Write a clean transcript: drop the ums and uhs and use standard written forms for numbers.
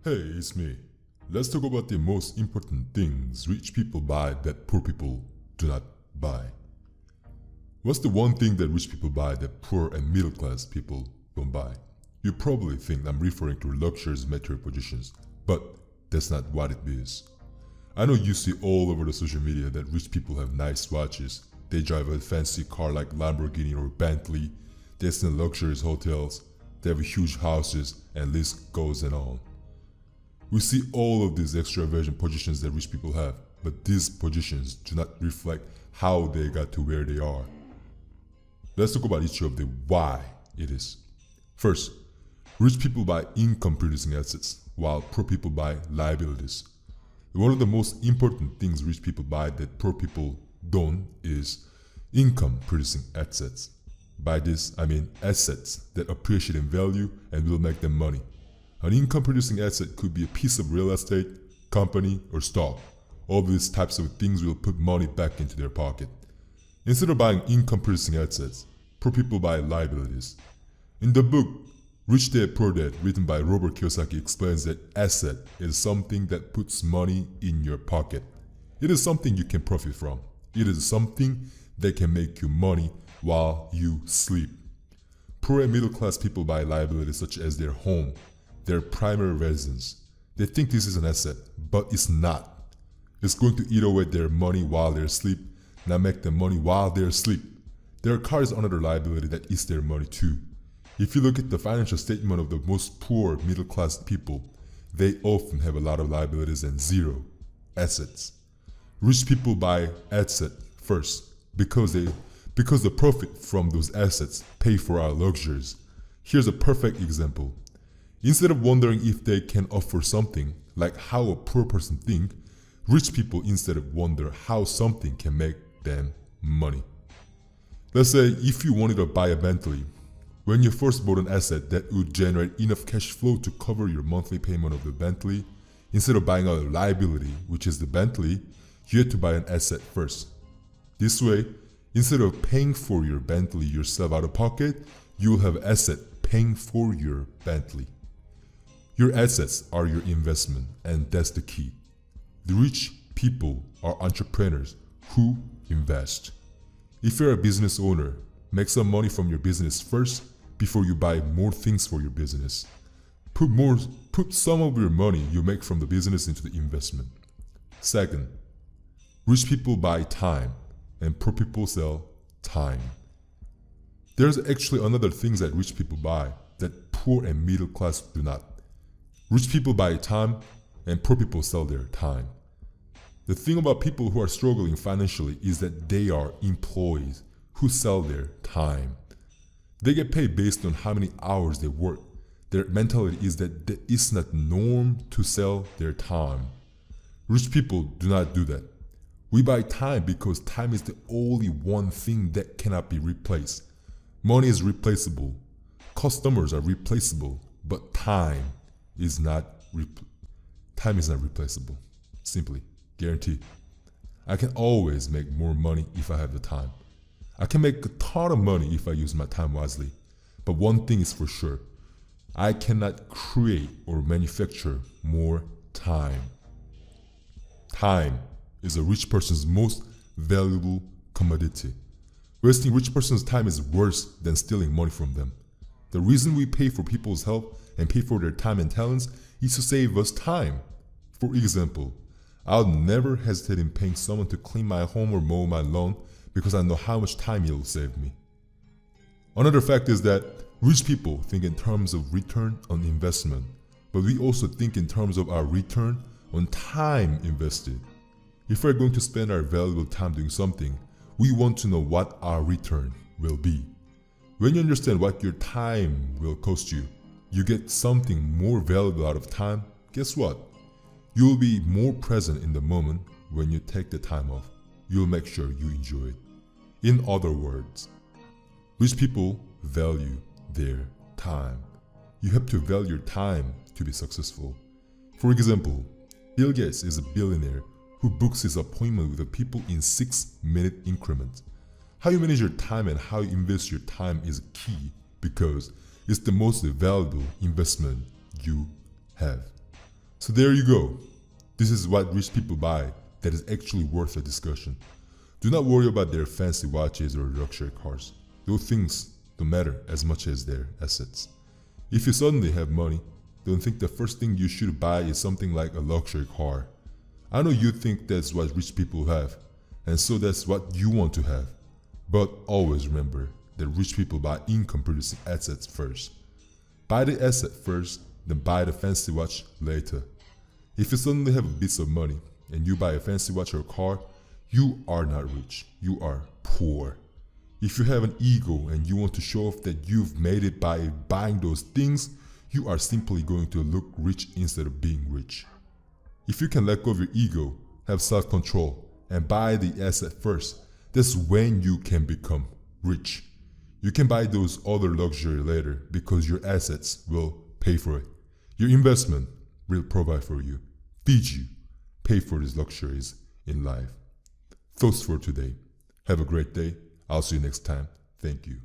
Hey, it's me. Let's talk about the most important things rich people buy that poor people do not buy. What's the one thing that rich people buy that poor and middle class people don't buy? You probably think I'm referring to luxurious material possessions, but that's not what it is. I know you see all over the social media that rich people have nice watches, they drive a fancy car like Lamborghini or Bentley, they stay in luxurious hotels, they have huge houses, and list goes on. We see all of these extravagant positions that rich people have, but these positions do not reflect how they got to where they are. Let's talk about each of the why it is. First, rich people buy income producing assets, while poor people buy liabilities. One of the most important things rich people buy that poor people don't is income producing assets. By this, I mean assets that appreciate in value and will make them money. An income producing asset could be a piece of real estate, company, or stock. All these types of things will put money back into their pocket. Instead of buying income producing assets, poor people buy liabilities. In the book Rich Dad Poor Dad, written by Robert Kiyosaki, explains that asset is something that puts money in your pocket. It is something you can profit from. It is something that can make you money while you sleep. Poor and middle class people buy liabilities such as their home, their primary residence. They think this is an asset, but it's not. It's going to eat away their money while they're asleep, not make them money while they're asleep. Their car is another liability that eats their money too. If you look at the financial statement of the most poor middle class people, they often have a lot of liabilities and zero assets. Rich people buy asset first because the profit from those assets pay for our luxuries. Here's a perfect example. Instead of wondering if they can offer something, like how a poor person thinks, rich people instead wonder how something can make them money. Let's say if you wanted to buy a Bentley, when you first bought an asset that would generate enough cash flow to cover your monthly payment of the Bentley, instead of buying a liability, which is the Bentley, you had to buy an asset first. This way, instead of paying for your Bentley yourself out of pocket, you will have asset paying for your Bentley. Your assets are your investment, and that's the key. The rich people are entrepreneurs who invest. If you're a business owner, make some money from your business first before you buy more things for your business. Put some of your money you make from the business into the investment. Second, rich people buy time and poor people sell time. There's actually another thing that rich people buy that poor and middle class do not. Rich people buy time and poor people sell their time. The thing about people who are struggling financially is that they are employees who sell their time. They get paid based on how many hours they work. Their mentality is that it's not norm to sell their time. Rich people do not do that. We buy time because time is the only one thing that cannot be replaced. Money is replaceable. Customers are replaceable, but time is not replaceable. Simply, guaranteed. I can always make more money if I have the time. I can make a ton of money if I use my time wisely. But one thing is for sure, I cannot create or manufacture more time. Time is a rich person's most valuable commodity. Wasting rich person's time is worse than stealing money from them. The reason we pay for people's help and pay for their time and talents is to save us time. For example, I'll never hesitate in paying someone to clean my home or mow my lawn because I know how much time it'll save me. Another fact is that rich people think in terms of return on investment, but we also think in terms of our return on time invested. If we're going to spend our valuable time doing something, we want to know what our return will be. When you understand what your time will cost you, you get something more valuable out of time. Guess what? You will be more present in the moment when you take the time off. You'll make sure you enjoy it. In other words, rich people value their time. You have to value your time to be successful. For example, Bill Gates is a billionaire who books his appointment with the people in 6-minute increments. How you manage your time and how you invest your time is key because it's the most valuable investment you have. So there you go. This is what rich people buy that is actually worth a discussion. Do not worry about their fancy watches or luxury cars. Those things don't matter as much as their assets. If you suddenly have money, don't think the first thing you should buy is something like a luxury car. I know you think that's what rich people have, and so that's what you want to have. But always remember that rich people buy income-producing assets first. Buy the asset first, then buy the fancy watch later. If you suddenly have a bit of money and you buy a fancy watch or car, you are not rich, you are poor. If you have an ego and you want to show off that you've made it by buying those things, you are simply going to look rich instead of being rich. If you can let go of your ego, have self-control, and buy the asset first, that's when you can become rich. You can buy those other luxury later because your assets will pay for it. Your investment will provide for you, feed you, pay for these luxuries in life. Thoughts for today. Have a great day. I'll see you next time. Thank you.